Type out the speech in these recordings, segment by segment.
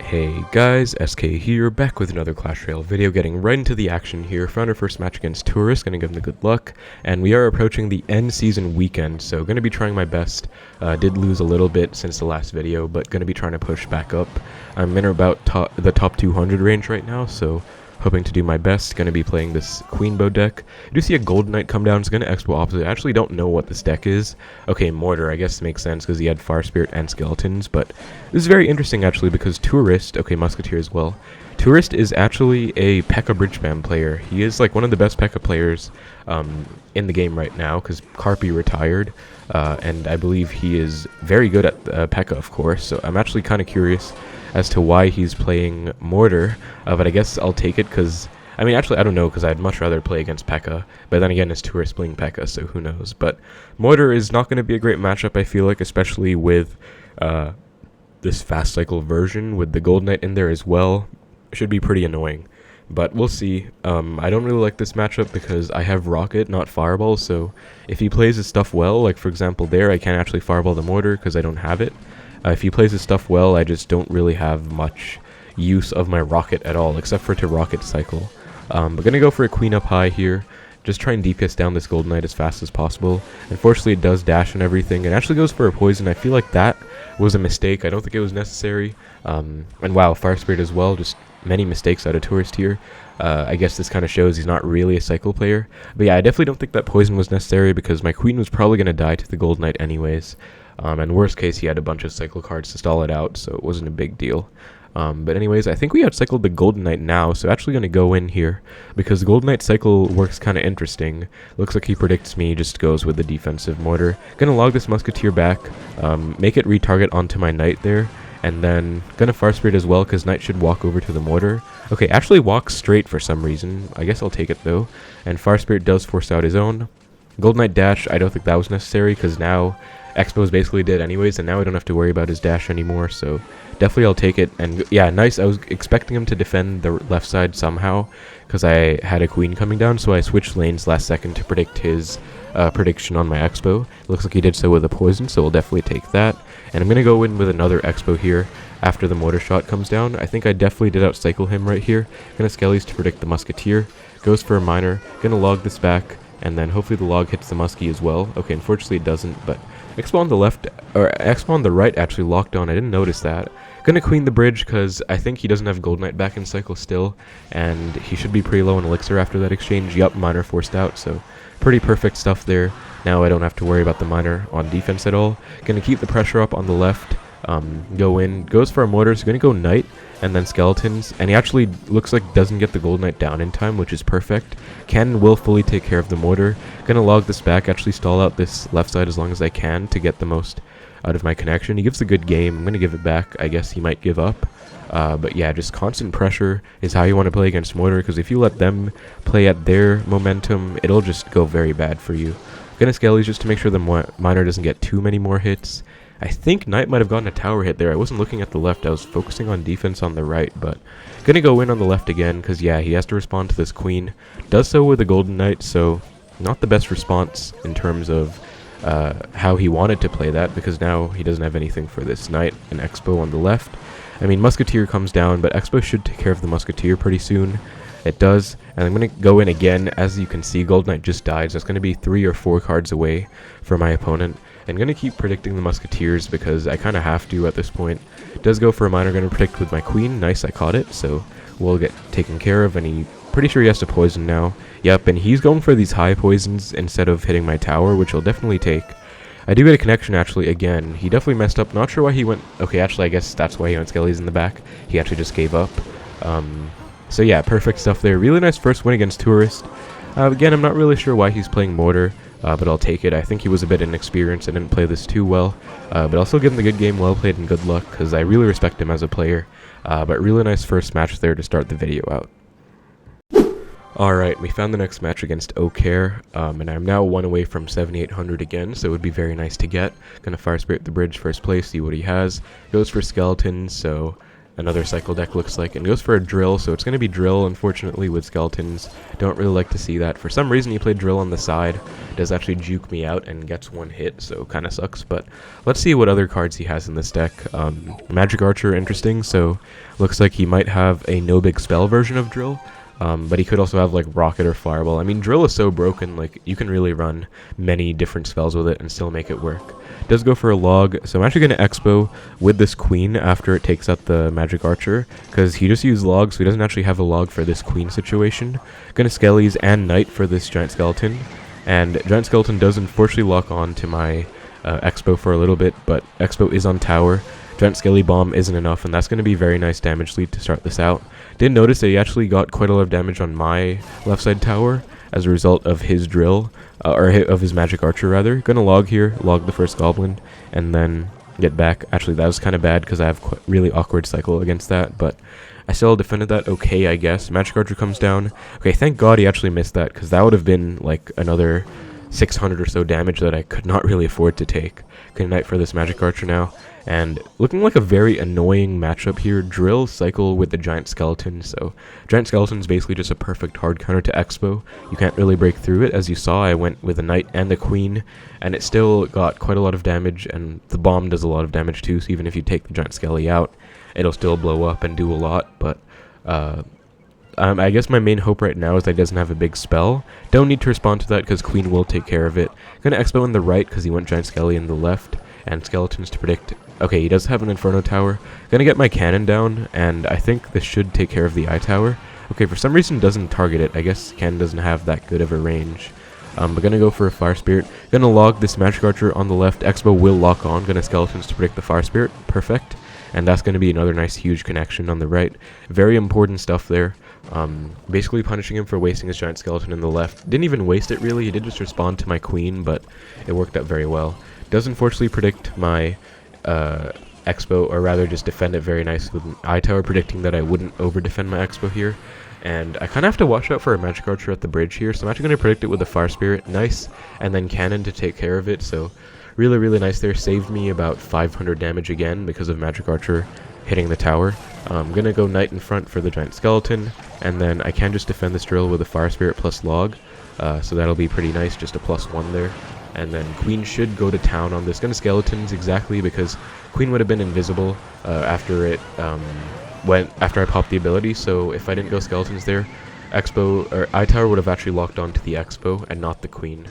Hey guys, SK here, back with another Clash Royale video, getting right into the action here. Found our first match against Tourists, gonna give them the good luck, and we are approaching the end season weekend, so gonna be trying my best. Did lose a little bit since the last video, but gonna be trying to push back up. I'm in about the top 200 range right now, so hoping to do my best. Gonna be playing this Queenbow deck. I do see a Golden Knight come down. It's gonna Xbow opposite. I actually don't know what this deck is. Okay, Mortar, I guess makes sense because he had Fire Spirit and Skeletons, but this is very interesting actually because Tourist, okay, Musketeer as well. Tourist is actually a P.E.K.K.A. bridge spam player. He is like one of the best P.E.K.K.A. players in the game right now because Carpy retired, and I believe he is very good at P.E.K.K.A. of course, so I'm actually kind of curious as to why he's playing Mortar, but I guess I'll take it because, I mean, actually I don't know because I'd much rather play against P.E.K.K.A., but then again it's Tourist playing P.E.K.K.A., so who knows. But Mortar is not going to be a great matchup, I feel like, especially with this fast cycle version with the Golden Knight in there as well. Should be pretty annoying, but we'll see. I don't really like this matchup because I have Rocket, not Fireball, so if he plays his stuff well, like for example there, I can't actually Fireball the Mortar because I don't have it. If he plays his stuff well, I just don't really have much use of my Rocket at all, except for to Rocket cycle. But gonna go for a Queen up high here. Just try and DPS down this Golden Knight as fast as possible. Unfortunately, it does dash and everything. It actually goes for a poison. I feel like that was a mistake. I don't think it was necessary. And wow, Fire Spirit as well. Just many mistakes out of Tourist here. I guess this kind of shows he's not really a cycle player. But yeah, I definitely don't think that poison was necessary because my Queen was probably going to die to the Golden Knight anyways. And worst case, he had a bunch of cycle cards to stall it out, so it wasn't a big deal. But anyways, I think we outcycled the Golden Knight now, so actually going to go in here, because the Golden Knight cycle works kind of interesting. Looks like he predicts me, just goes with the defensive Mortar. Going to log this Musketeer back, make it retarget onto my Knight there, and then going to Fire Spirit as well, because Knight should walk over to the Mortar. Okay, actually walks straight for some reason. I guess I'll take it though. And Fire Spirit does force out his own. Golden Knight dash, I don't think that was necessary, because now Xbow's basically dead anyways, and now I don't have to worry about his dash anymore, so definitely I'll take it. And yeah, nice. I was expecting him to defend the left side somehow, because I had a Queen coming down, so I switched lanes last second to predict his prediction on my Xbow. It looks like he did so with a poison, so we'll definitely take that. And I'm going to go in with another Xbow here after the Mortar shot comes down. I think I definitely did outcycle him right here. Going to Skellies to predict the Musketeer. Goes for a Miner. Going to log this back, and then hopefully the log hits the Muskie as well. Okay, unfortunately it doesn't, but Xbow on the left, or Xbow on the right actually locked on. I didn't notice that. Gonna Queen the bridge because I think he doesn't have Golden Knight back in cycle still, and he should be pretty low in elixir after that exchange. Yup, Miner forced out, so pretty perfect stuff there. Now I don't have to worry about the Miner on defense at all. Gonna keep the pressure up on the left. Go in, goes for a Mortar, so gonna go Knight and then Skeletons, and he actually looks like doesn't get the Golden Knight down in time, which is perfect. Can and will fully take care of the Mortar. Gonna log this back, actually stall out this left side as long as I can to get the most out of my connection. He gives a good game. I'm gonna give it back. I guess he might give up. But yeah, just constant pressure is how you want to play against Mortar, because if you let them play at their momentum, it'll just go very bad for you. Gonna Skellies just to make sure the Miner doesn't get too many more hits. I think Knight might have gotten a tower hit there. I wasn't looking at the left. I was focusing on defense on the right, but gonna go in on the left again, because yeah, he has to respond to this Queen. Does so with the Golden Knight, so not the best response in terms of how he wanted to play that, because now he doesn't have anything for this Knight and Xbow on the left. I mean, Musketeer comes down, but Xbow should take care of the Musketeer pretty soon. It does, and I'm going to go in again. As you can see, Golden Knight just died, so it's going to be 3 or 4 cards away for my opponent. I'm going to keep predicting the Musketeers because I kind of have to at this point. Does go for a Miner, going to predict with my Queen. Nice, I caught it, so we'll get taken care of, and he pretty sure he has to poison now. Yep, and he's going for these high poisons instead of hitting my tower, which he'll definitely take. I do get a connection actually again. He definitely messed up. Not sure why he went. Okay, actually I guess that's why he went Skellies in the back. He actually just gave up. So yeah, perfect stuff there. Really nice first win against Tourist. Again, I'm not really sure why he's playing Mortar, but I'll take it. I think he was a bit inexperienced. I didn't play this too well, but I'll still give him the good game, well played, and good luck, because I really respect him as a player. But really nice first match there to start the video out. Alright, we found the next match against O'Care, and I'm now 1 away from 7,800 again, so it would be very nice to get. Gonna Fire Spirit the bridge first place, see what he has. Goes for Skeletons, so another cycle deck looks like, and goes for a drill, so it's going to be drill, unfortunately, with skeletons. Don't really like to see that. For some reason, he played drill on the side. Does actually juke me out and gets one hit, so kind of sucks, but let's see what other cards he has in this deck. Magic Archer, interesting, so looks like he might have a no big spell version of drill. But he could also have like rocket or fireball. I mean, drill is so broken, like you can really run many different spells with it and still make it work. Does go for a log, so I'm actually going to Xbow with this queen after it takes out the magic archer, because he just used log, so he doesn't actually have a log for this queen situation. Going to skellies and knight for this giant skeleton, and giant skeleton does unfortunately lock on to my Xbow for a little bit, but Xbow is on tower. Giant Skelly Bomb isn't enough, and that's going to be very nice damage lead to start this out. Did notice that he actually got quite a lot of damage on my left side tower as a result of his drill, or of his magic archer rather. Gonna log here, log the first goblin, and then get back. Actually, that was kind of bad because I have really awkward cycle against that, but I still defended that okay, I guess. Magic archer comes down. Okay, thank God he actually missed that, because that would have been like another 600 or so damage that I could not really afford to take. Good night for this magic archer now. And looking like a very annoying matchup here, drill cycle with the giant skeleton. So giant skeleton is basically just a perfect hard counter to Xbow. You can't really break through it. As you saw, I went with a knight and a queen, and it still got quite a lot of damage, and the bomb does a lot of damage too, so even if you take the giant skelly out, it'll still blow up and do a lot. But I guess my main hope right now is that he doesn't have a big spell. Don't need to respond to that because queen will take care of it. Gonna Xbow in the right because he went giant skelly in the left, and skeletons to predict. Okay, he does have an Inferno tower. Gonna get my cannon down, and I think this should take care of the eye tower. Okay, for some reason doesn't target it. I guess cannon doesn't have that good of a range. But gonna go for a fire spirit. Gonna log this magic archer on the left. Xbow will lock on. Gonna skeletons to predict the fire spirit. Perfect. And that's gonna be another nice huge connection on the right. Very important stuff there. Basically punishing him for wasting his giant skeleton in the left. Didn't even waste it really. He did just respond to my queen, but it worked out very well. Does unfortunately predict my Xbow, or rather just defend it very nice with an eye tower, predicting that I wouldn't over defend my Xbow here. And I kind of have to watch out for a magic archer at the bridge here, so I'm actually going to predict it with a fire spirit. Nice. And then cannon to take care of it, so really, really nice there. Saved me about 500 damage again because of magic archer hitting the tower. I'm going to go knight in front for the giant skeleton, and then I can just defend this drill with a fire spirit plus log, so that'll be pretty nice, just a +1 there. And then queen should go to town on this. Gonna skeletons exactly because queen would have been invisible after I popped the ability. So if I didn't go skeletons there, Xbow or eye tower would have actually locked on to the Xbow and not the queen.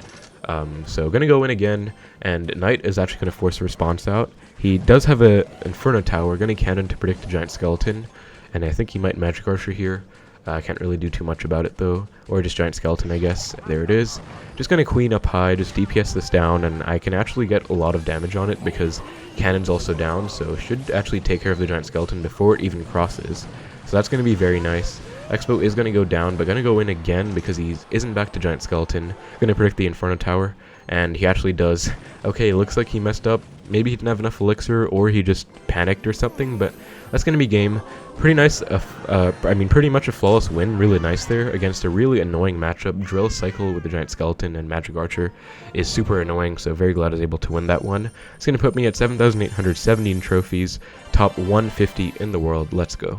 So gonna go in again, and knight is actually gonna force a response out. He does have a Inferno tower. Gonna cannon to predict the giant skeleton, and I think he might magic archer here. I can't really do too much about it though, or just giant skeleton, I guess. There it is. Just gonna queen up high, just DPS this down, and I can actually get a lot of damage on it because cannon's also down, so should actually take care of the giant skeleton before it even crosses. So that's gonna be very nice. Xbow is gonna go down, but gonna go in again because he isn't back to giant skeleton. Gonna predict the Inferno tower, and he actually does. Okay, looks like he messed up. Maybe he didn't have enough elixir, or he just panicked or something, but that's gonna be game. Pretty nice, I mean pretty much a flawless win, really nice there, against a really annoying matchup. Drill cycle with the giant skeleton and magic archer is super annoying, so very glad I was able to win that one. It's gonna put me at 7,817 trophies, top 150 in the world. Let's go.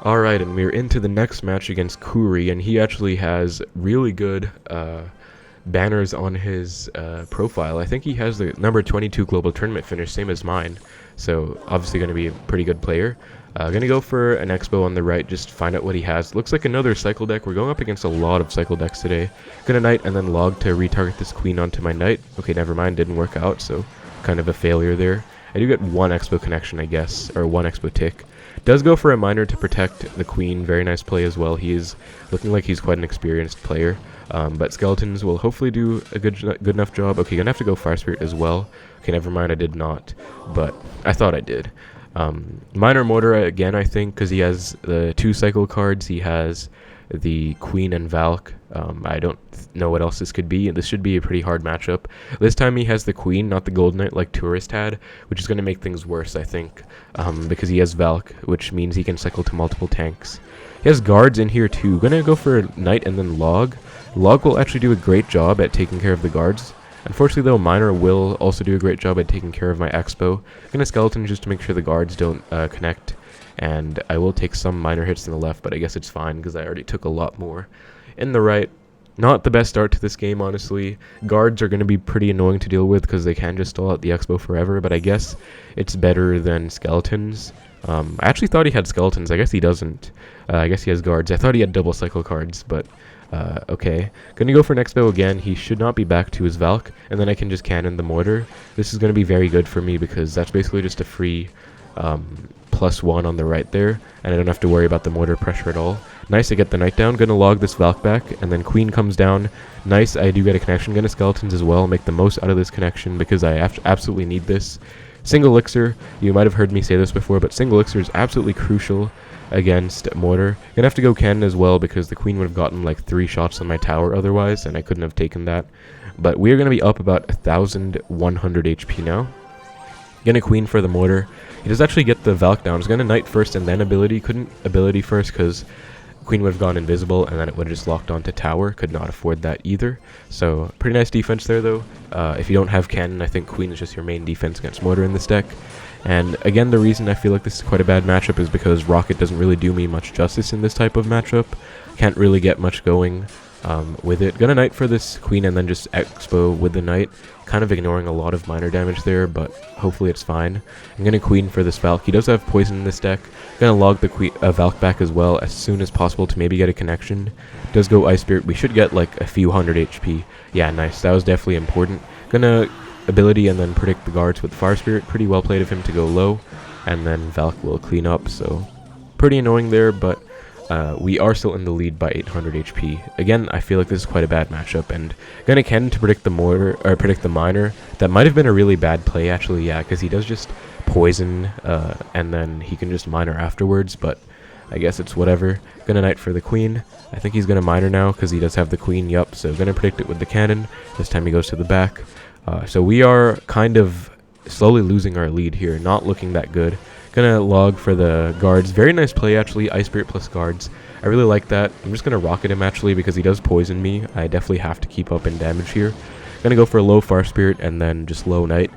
Alright, and we're into the next match against Kuri, and he actually has really good banners on his profile. I think he has the number 22 global tournament finish, same as mine, so obviously going to be a pretty good player. Gonna go for an Xbow on the right, just find out what he has. Looks like another cycle deck. We're going up against a lot of cycle decks today. Gonna knight and then log to retarget this queen onto my knight. Okay, never mind, didn't work out, so kind of a failure there. I do get one Xbow connection, I guess, or one Xbow tick. Does go for a miner to protect the queen. Very nice play as well. He is looking like he's quite an experienced player. But skeletons will hopefully do a good enough job. Okay, gonna have to go fire spirit as well. Okay, never mind, I did not, but I thought I did. Miner Mortar again, I think, because he has the 2 cycle cards. He has the queen and Valk. I don't know what else this could be. This should be a pretty hard matchup. This time he has the queen, not the gold knight like Tourist had, which is going to make things worse, I think, because he has Valk, which means he can cycle to multiple tanks. He has guards in here too. Gonna go for a knight and then log. Log will actually do a great job at taking care of the guards. Unfortunately, though, Miner will also do a great job at taking care of my Xbow. I'm going to Skeleton just to make sure the guards don't connect, and I will take some minor hits in the left, but I guess it's fine because I already took a lot more in the right. Not the best start to this game, honestly. Guards are going to be pretty annoying to deal with because they can just stall out the Xbow forever, but I guess it's better than skeletons. I actually thought he had skeletons. I guess he doesn't. I guess he has guards. I thought he had double cycle cards, but okay. Gonna go for an Xbow again. He should not be back to his Valk, and then I can just cannon the Mortar. This is going to be very good for me because that's basically just a free +1 on the right there, and I don't have to worry about the Mortar pressure at all. Nice, I get the Knight down. Gonna log this Valk back, and then Queen comes down. Nice, I do get a connection. Gonna Skeletons as well. Make the most out of this connection because I absolutely need this. Single elixir, you might have heard me say this before, but single elixir is absolutely crucial against Mortar. Gonna have to go cannon as well because the Queen would have gotten like 3 shots on my tower otherwise, and I couldn't have taken that. But we are gonna be up about 1,100 HP now. Gonna Queen for the Mortar. He does actually get the Valk down. I was gonna Knight first and then ability. Couldn't ability first because Queen would have gone invisible and then it would have just locked onto tower. Could not afford that either. So pretty nice defense there though. If you don't have cannon, I think Queen is just your main defense against Mortar in this deck. And again, the reason I feel like this is quite a bad matchup is because Rocket doesn't really do me much justice in this type of matchup. Can't really get much going with it. Gonna Knight for this Queen and then just Xbow with the Knight. Kind of ignoring a lot of minor damage there, but hopefully it's fine. I'm gonna Queen for this Valk. He does have poison in this deck. Gonna log the Valk back as well as soon as possible to maybe get a connection. Does go Ice Spirit. We should get like a few hundred HP. Yeah, nice. That was definitely important. Gonna ability and then predict the guards with Fire Spirit. Pretty well played of him to go low, and then Valk will clean up. So pretty annoying there, but we are still in the lead by 800 HP. Again, I feel like this is quite a bad matchup, and gonna cannon to predict the Mortar, or predict the Miner. That might have been a really bad play, actually, yeah, because he does just poison, and then he can just Miner afterwards, but I guess it's whatever. Gonna Knight for the Queen. I think he's gonna Miner now, because he does have the Queen, yup, so gonna predict it with the cannon. This time he goes to the back. So we are kind of slowly losing our lead here, not looking that good. Gonna log for the guards. Very nice play, actually. Ice Spirit plus guards. I really like that. I'm just gonna rocket him, actually, because he does poison me. I definitely have to keep up in damage here. Gonna go for a low Fire Spirit and then just low Knight.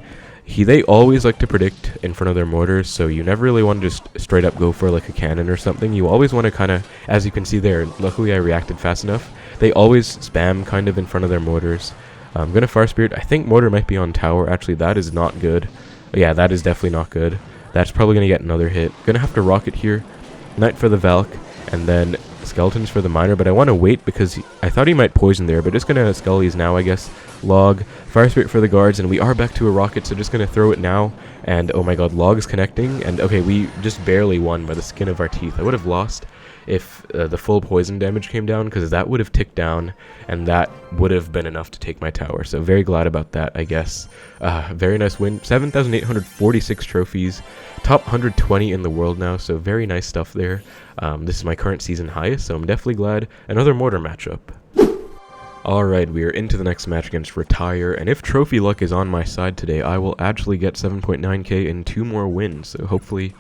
They always like to predict in front of their mortars, so you never really want to just straight up go for like a cannon or something. You always want to kind of, as you can see there, luckily I reacted fast enough. They always spam kind of in front of their mortars. I'm gonna Fire Spirit. I think Mortar might be on tower. Actually, that is not good. Yeah, that is definitely not good. That's probably going to get another hit. Gonna have to rocket here. Knight for the Valk, and then Skeletons for the Miner, but I want to wait because I thought he might poison there, but just going to Skellies now, I guess. Log, Fire Spirit for the guards, and we are back to a rocket, so just going to throw it now. And oh my god, Log is connecting, and okay, we just barely won by the skin of our teeth. I would have lost if the full poison damage came down, because that would have ticked down, and that would have been enough to take my tower. So very glad about that, I guess. Very nice win. 7,846 trophies. Top 120 in the world now, so very nice stuff there. This is my current season highest, so I'm definitely glad. Another Mortar matchup. Alright, we are into the next match against Retire, and if trophy luck is on my side today, I will actually get 7.9k in 2 more wins, so hopefully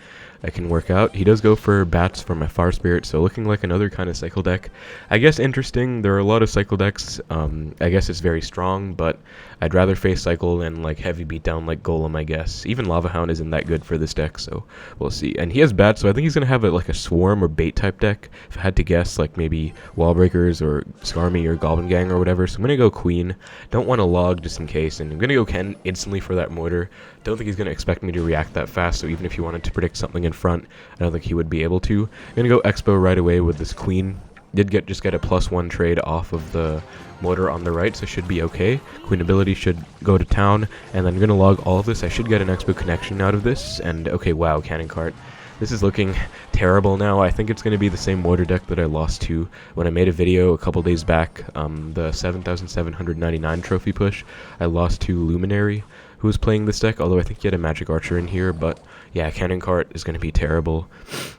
I can work out. He does go for bats for my Fire Spirit, so looking like another kind of cycle deck. I guess interesting, there are a lot of cycle decks. I guess it's very strong, but I'd rather face cycle than like heavy beatdown like Golem, I guess. Even Lava Hound isn't that good for this deck, so we'll see. And he has bats, so I think he's going to have like a swarm or bait type deck. If I had to guess, like maybe Wall Breakers or Skarmy or Goblin Gang or whatever. So I'm going to go Queen. Don't want to log just in case, and I'm going to go Ken instantly for that Mortar. Don't think he's going to expect me to react that fast, so even if he wanted to predict something in front, I don't think he would be able to. I'm going to go Xbow right away with this Queen. Did just get a +1 trade off of the Mortar on the right, so should be okay. Queen ability should go to town, and then I'm going to log all of this. I should get an Xbow connection out of this, and okay, wow, Cannon Cart. This is looking terrible now. I think it's going to be the same Mortar deck that I lost to when I made a video a couple days back, the 7,799 trophy push. I lost to Luminary, who was playing this deck, although I think he had a Magic Archer in here, but yeah, Cannon Cart is going to be terrible.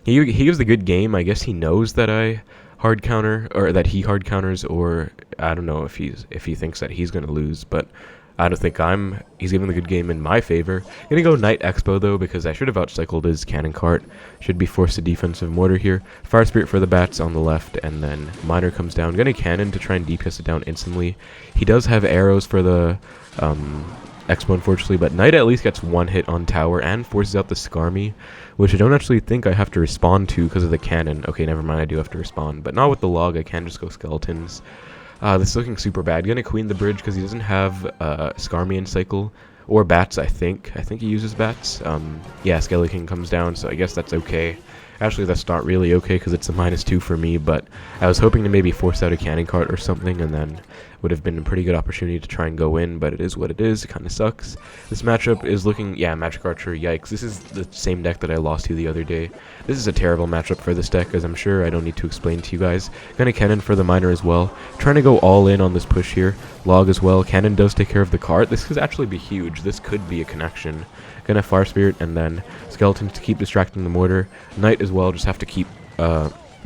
He gives the good game. I guess he knows that I hard counter, or that he hard counters, or I don't know if he thinks that he's going to lose, but I don't think he's giving the good game in my favor. Gonna go Knight Xbow though, because I should have outcycled his cannon cart. Should be forced to defensive mortar here. Fire Spirit for the bats on the left, and then Miner comes down. Gonna cannon to try and DPS it down instantly. He does have arrows for the Xbow, unfortunately, but Knight at least gets one hit on tower and forces out the Skarmy, which I don't actually think I have to respond to because of the cannon. Okay, never mind, I do have to respond, but not with the log. I can just go skeletons. This is looking super bad. Gonna queen the bridge because he doesn't have Skarmy in cycle. Or bats, I think. I think he uses bats. Yeah, Skelly King comes down, so I guess that's okay. Actually, that's not really okay because it's a -2 for me, but I was hoping to maybe force out a cannon cart or something, and then would have been a pretty good opportunity to try and go in, but it is what it is. It kind of sucks. This matchup is looking, yeah, Magic Archer, yikes. This is the same deck that I lost to the other day. This is a terrible matchup for this deck, as I'm sure I don't need to explain to you guys. Gonna cannon for the miner as well. Trying to go all in on this push here. Log as well. Cannon does take care of the cart. This could actually be huge. This could be a connection. Gonna Fire Spirit, and then Skeletons to keep distracting the Mortar. Knight as well, just have to keep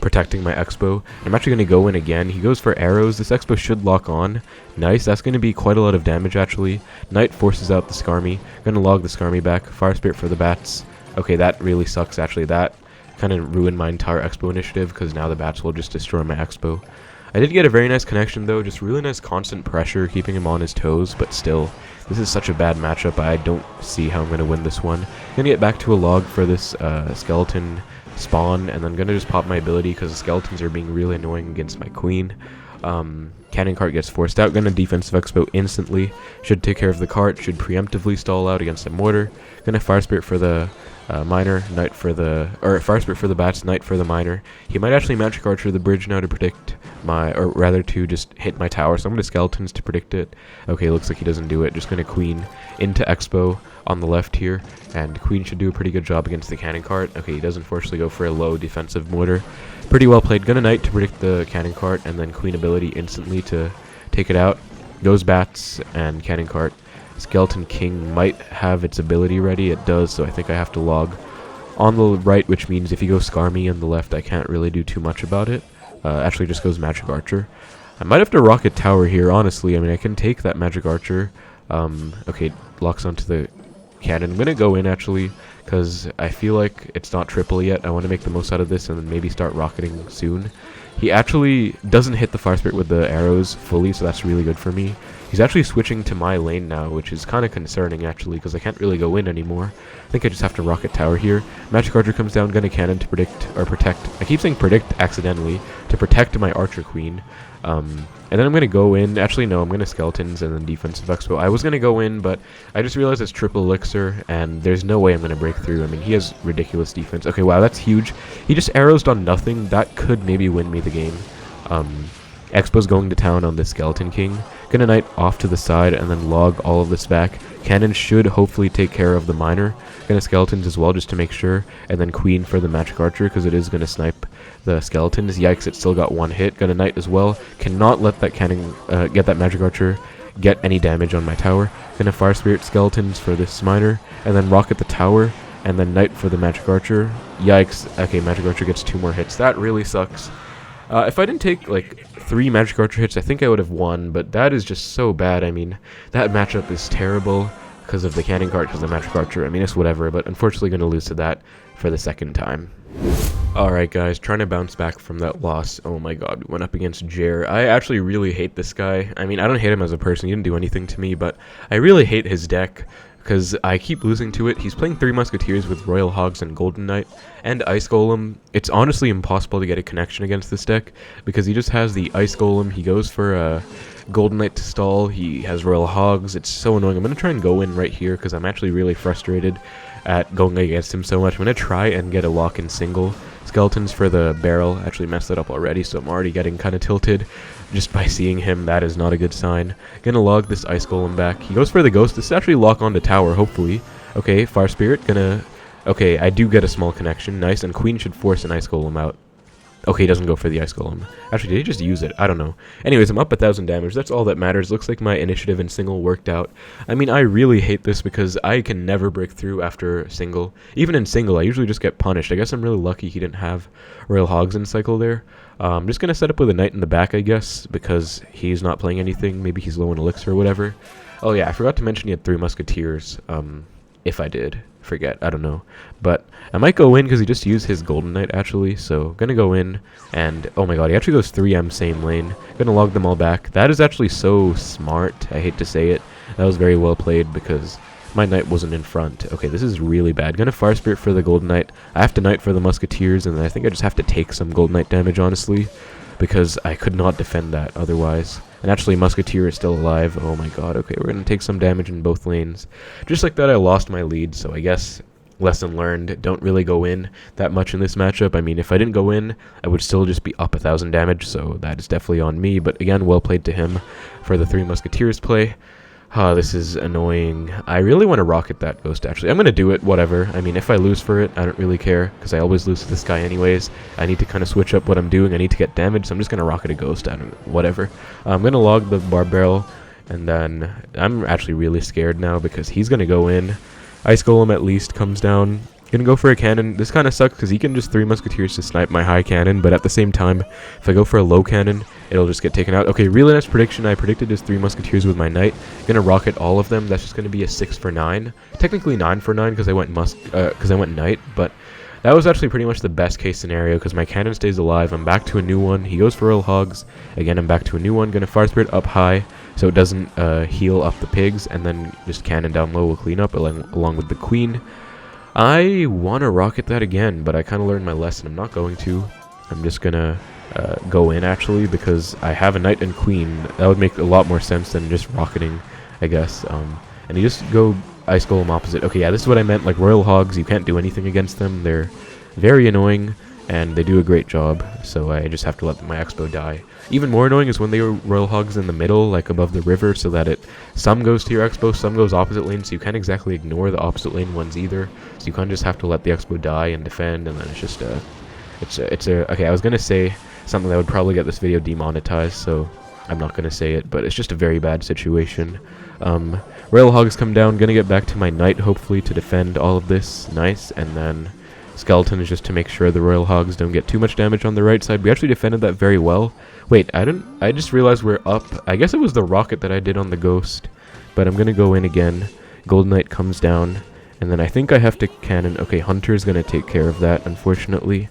protecting my Xbow. I'm actually going to go in again. He goes for arrows. This Xbow should lock on. Nice. That's going to be quite a lot of damage, actually. Knight forces out the Skarmy. Going to log the Skarmy back. Fire Spirit for the bats. Okay, that really sucks, actually. That kind of ruined my entire Xbow initiative, because now the bats will just destroy my Xbow. I did get a very nice connection, though. Just really nice constant pressure, keeping him on his toes, but still, this is such a bad matchup. I don't see how I'm going to win this one. Going to get back to a log for this skeleton spawn, and then gonna just pop my ability because the skeletons are being really annoying against my queen. Cannon cart gets forced out. Gonna defensive Xbow instantly. Should take care of the cart. Should preemptively stall out against the mortar. Gonna Fire Spirit for the miner. Knight for the Fire Spirit for the bats. Knight for the miner. He might actually Magic Archer the bridge now to predict my, or rather to just hit my tower. So I'm gonna skeletons to predict it. Okay, looks like he doesn't do it. Just gonna queen into Xbow on the left here, and queen should do a pretty good job against the cannon cart. Okay, he does unfortunately go for a low defensive mortar. Pretty well played. Gonna Knight to predict the cannon cart, and then queen ability instantly to take it out. Goes bats and cannon cart. Skeleton King might have its ability ready. It does, so I think I have to log on the right, which means if he goes Skarmy on the left, I can't really do too much about it. Actually just goes Magic Archer. I might have to Rocket Tower here, honestly. I mean, I can take that Magic Archer. Okay, locks onto the cannon. I'm gonna go in, actually, because I feel like it's not triple yet. I want to make the most out of this and then maybe start rocketing soon. He actually doesn't hit the Fire Spirit with the arrows fully, so that's really good for me. He's actually switching to my lane now, which is kind of concerning, actually, because I can't really go in anymore. I think I just have to Rocket Tower here. Magic Archer comes down, gonna cannon to predict, or protect. I keep saying predict accidentally, to protect my Archer Queen. And then I'm going to go in. Actually, no, I'm going to skeletons and then defensive Expo. I was going to go in, but I just realized it's triple elixir, and there's no way I'm going to break through. I mean, he has ridiculous defense. Okay, wow, that's huge. He just arrows on nothing. That could maybe win me the game. Expo's going to town on the Skeleton King. Gonna Knight off to the side and then log all of this back. Cannon should hopefully take care of the miner. Gonna Skeletons as well just to make sure. And then Queen for the Magic Archer because it is gonna snipe the Skeletons. Yikes, it still got one hit. Gonna Knight as well. Cannot let that cannon get that Magic Archer get any damage on my tower. Gonna Fire Spirit Skeletons for this miner. And then Rocket the tower. And then Knight for the Magic Archer. Yikes. Okay, Magic Archer gets 2 more hits. That really sucks. If I didn't take, like, 3 Magic Archer hits, I think I would have won, but that is just so bad. I mean, that matchup is terrible because of the Cannon Cart, because of the Magic Archer. I mean, it's whatever, but unfortunately going to lose to that for the second time. Alright, guys, trying to bounce back from that loss. Oh my god, went up against Jer. I actually really hate this guy. I mean, I don't hate him as a person, he didn't do anything to me, but I really hate his deck, because I keep losing to it. He's playing 3 Musketeers with Royal Hogs and Golden Knight and Ice Golem. It's honestly impossible to get a connection against this deck because he just has the Ice Golem. He goes for a Golden Knight to stall. He has Royal Hogs. It's so annoying. I'm going to try and go in right here because I'm actually really frustrated at going against him so much. I'm going to try and get a lock-in single. Skeletons for the barrel. Actually messed that up already, so I'm already getting kind of tilted. Just by seeing him, that is not a good sign. Gonna log this Ice Golem back. He goes for the Ghost. This is actually lock on to tower, hopefully. Okay, Fire Spirit, gonna... Okay, I do get a small connection. Nice, and Queen should force an Ice Golem out. Okay, he doesn't go for the Ice Golem. Actually, did he just use it? I don't know. Anyways, I'm up 1,000 damage. That's all that matters. Looks like my initiative in single worked out. I mean, I really hate this because I can never break through after single. Even in single, I usually just get punished. I guess I'm really lucky he didn't have Royal Hogs in cycle there. I'm just going to set up with a Knight in the back, I guess, because he's not playing anything. Maybe he's low in elixir or whatever. Oh yeah, I forgot to mention he had 3 Musketeers. If I did forget, I don't know. But I might go in because he just used his Golden Knight actually. So gonna go in and oh my god, he actually goes 3M same lane. Gonna log them all back. That is actually so smart. I hate to say it. That was very well played because my knight wasn't in front. Okay, this is really bad. Gonna Fire Spirit for the Golden Knight. I have to Knight for the Musketeers, and I think I just have to take some Golden Knight damage, honestly, because I could not defend that otherwise. And actually, Musketeer is still alive. Oh my god, okay, we're gonna take some damage in both lanes. Just like that, I lost my lead, so I guess lesson learned, don't really go in that much in this matchup. I mean, if I didn't go in, I would still just be up 1,000 damage, so that is definitely on me. But again, well played to him for the 3 Musketeers play. This is annoying. I really want to rocket that ghost, actually. I'm going to do it, whatever. I mean, if I lose for it, I don't really care, because I always lose to this guy anyways. I need to kind of switch up what I'm doing. I need to get damage, so I'm just going to rocket a ghost. I don't know, whatever. I'm going to log the Barb Barrel, and then I'm actually really scared now, because he's going to go in. Ice Golem at least comes down. Gonna go for a cannon. This kind of sucks because he can just 3 Musketeers to snipe my high cannon, but at the same time, if I go for a low cannon, it'll just get taken out. Okay, really nice prediction. I predicted his 3 Musketeers with my knight. Gonna rocket all of them. That's just gonna be a 6 for 9. Technically 9 for 9 because I went knight, but that was actually pretty much the best case scenario because my cannon stays alive. I'm back to a new one. He goes for Royal Hogs. Again, I'm back to a new one. Gonna Fire Spirit up high so it doesn't heal up the pigs, and then just cannon down low will clean up along with the queen. I want to rocket that again, but I kind of learned my lesson. I'm not going to. I'm just going to go in, actually, because I have a knight and queen. That would make a lot more sense than just rocketing, I guess. And you just go Ice Golem opposite. Okay, yeah, this is what I meant. Like, Royal Hogs, you can't do anything against them. They're very annoying, and they do a great job, so I just have to let my Xbow die. Even more annoying is when they were Royal Hogs in the middle, like above the river, so that some goes to your Xbow, some goes opposite lane, so you can't exactly ignore the opposite lane ones either. So you kind of just have to let the Xbow die and defend, and then it's just okay, I was gonna say something that would probably get this video demonetized, so I'm not gonna say it, but it's just a very bad situation. Royal Hogs come down, gonna get back to my knight hopefully to defend all of this, nice, and then Skeleton is just to make sure the Royal Hogs don't get too much damage on the right side. We actually defended that very well. Wait, I just realized we're up. I guess it was the rocket that I did on the ghost, but I'm gonna go in again. Golden Knight comes down, and then I think I have to cannon. Okay, Hunter's gonna take care of that, unfortunately,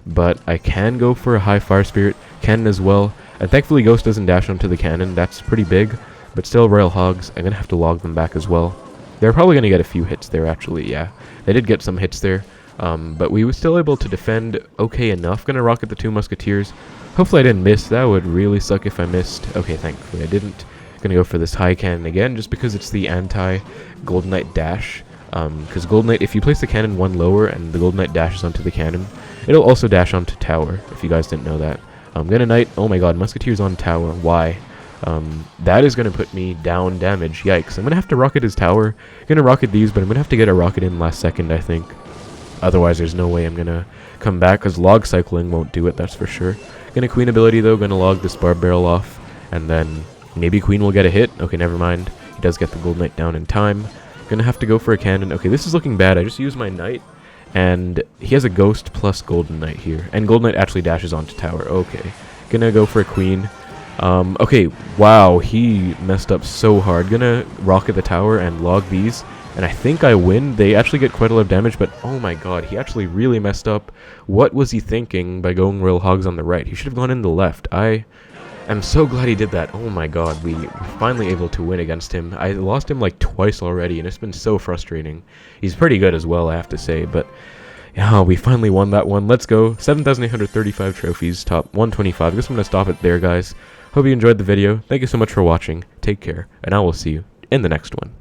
but I can go for a high Fire Spirit cannon as well. And thankfully Ghost doesn't dash onto the cannon. That's pretty big, but still Royal Hogs. I'm gonna have to log them back as well. They're probably gonna get a few hits there, actually. Yeah, they did get some hits there. But we were still able to defend okay enough. Gonna rocket the 2 Musketeers. Hopefully I didn't miss. That would really suck if I missed. Okay, thankfully I didn't. Gonna go for this high cannon again, just because it's the anti-Golden Knight dash. Because Golden Knight, if you place the cannon 1 lower and the Golden Knight dashes onto the cannon, it'll also dash onto tower, if you guys didn't know that. I'm gonna knight. Oh my god, Musketeer's on tower. Why? That is gonna put me down damage. Yikes. I'm gonna have to rocket his tower. Gonna rocket these, but I'm gonna have to get a rocket in last second, I think. Otherwise, there's no way I'm gonna come back, because log cycling won't do it, that's for sure. Gonna queen ability, though, gonna log this Barb Barrel off, and then maybe queen will get a hit. Okay, never mind. He does get the Golden Knight down in time. Gonna have to go for a cannon. Okay, this is looking bad. I just used my knight, and he has a ghost plus Golden Knight here. And Golden Knight actually dashes onto tower. Okay. Gonna go for a queen. Okay, wow, he messed up so hard. Gonna rocket the tower and log these. And I think I win. They actually get quite a lot of damage, but oh my god, he actually really messed up. What was he thinking by going Royal Hogs on the right? He should have gone in the left. I am so glad he did that. Oh my god, we were finally able to win against him. I lost him like twice already, and it's been so frustrating. He's pretty good as well, I have to say, but yeah, we finally won that one. Let's go. 7,835 trophies, top 125. I guess I'm going to stop it there, guys. Hope you enjoyed the video. Thank you so much for watching. Take care, and I will see you in the next one.